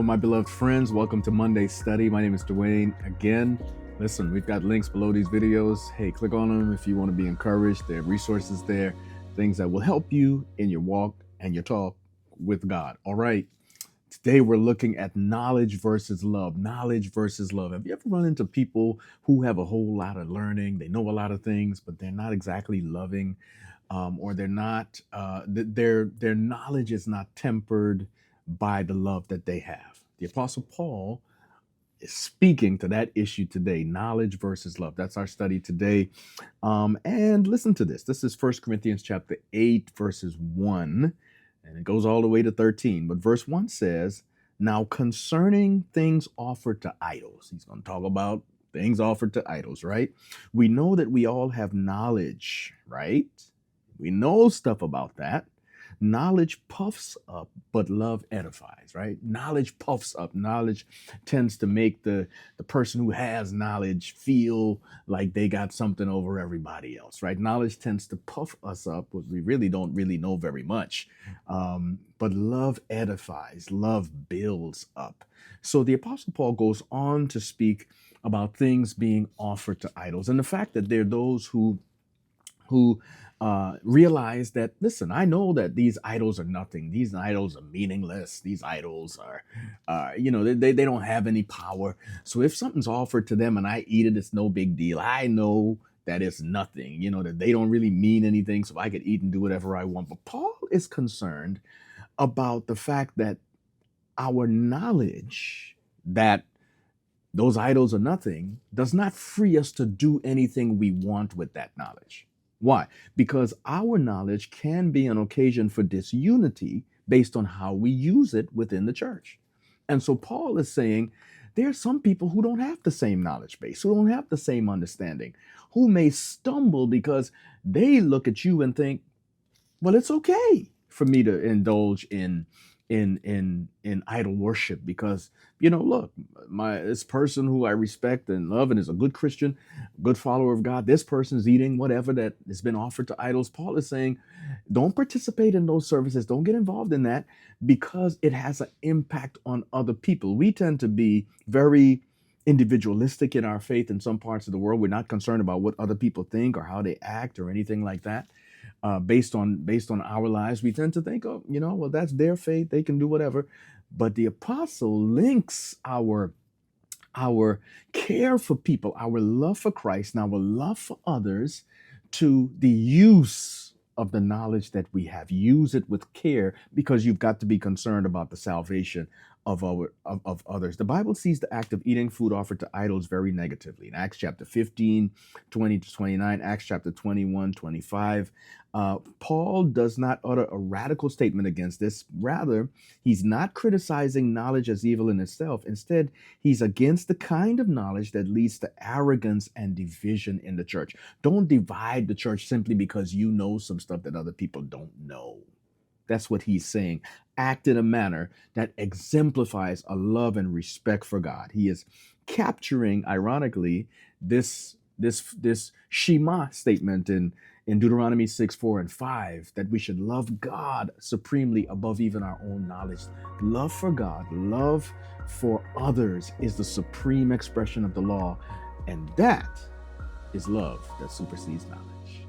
my beloved friends. Welcome to Monday Study. My name is Dwain. Again, listen, we've got links below these videos. Hey, click on them if you want to be encouraged. There are resources there, things that will help you in your walk and your talk with God. All right. Today, we're looking at knowledge versus love. Knowledge versus love. Have you ever run into people who have a whole lot of learning? They know a lot of things, but they're not exactly loving, or they're not. Their knowledge is not tempered by the love that they have. The Apostle Paul is speaking to that issue today. Knowledge versus love. That's our study today. And listen to this. This is 1 Corinthians chapter 8, verses 1. And it goes all the way to 13. But verse 1 says, now concerning things offered to idols. He's going to talk about things offered to idols, right? We know that we all have knowledge, right? We know stuff about that. Knowledge puffs up, but love edifies, right? Knowledge puffs up. Knowledge tends to make the person who has knowledge feel like they got something over everybody else, right? Knowledge tends to puff us up, but we really don't really know very much. But love edifies, love builds up. So the Apostle Paul goes on to speak about things being offered to idols and the fact that there are those who realize that, listen, I know that these idols are nothing. These idols are meaningless. These idols are, they don't have any power. So if something's offered to them and I eat it, it's no big deal. I know that it's nothing, that they don't really mean anything. So I could eat and do whatever I want. But Paul is concerned about the fact that our knowledge that those idols are nothing does not free us to do anything we want with that knowledge. Why? Because our knowledge can be an occasion for disunity based on how we use it within the church. And so Paul is saying there are some people who don't have the same knowledge base, who don't have the same understanding, who may stumble because they look at you and think, well, it's okay for me to indulge in idol worship because, look, this person who I respect and love and is a good Christian, good follower of God, this person's eating whatever that has been offered to idols. Paul is saying, don't participate in those services. Don't get involved in that because it has an impact on other people. We tend to be very individualistic in our faith in some parts of the world. We're not concerned about what other people think or how they act or anything like that. Based on our lives, we tend to think, oh, well, that's their faith. They can do whatever. But the apostle links our care for people, our love for Christ, and our love for others to the use of the knowledge that we have. Use it with care because you've got to be concerned about the salvation of others. The Bible sees the act of eating food offered to idols very negatively. In Acts chapter 15, 20 to 29, Acts chapter 21, 25, Paul does not utter a radical statement against this. Rather, he's not criticizing knowledge as evil in itself. Instead, he's against the kind of knowledge that leads to arrogance and division in the church. Don't divide the church simply because you know some stuff that other people don't know. That's what he's saying. Act in a manner that exemplifies a love and respect for God. He is capturing, ironically, this Shema statement in Deuteronomy 6, 4, and 5, that we should love God supremely above even our own knowledge. Love for God, love for others is the supreme expression of the law, and that is love that supersedes knowledge.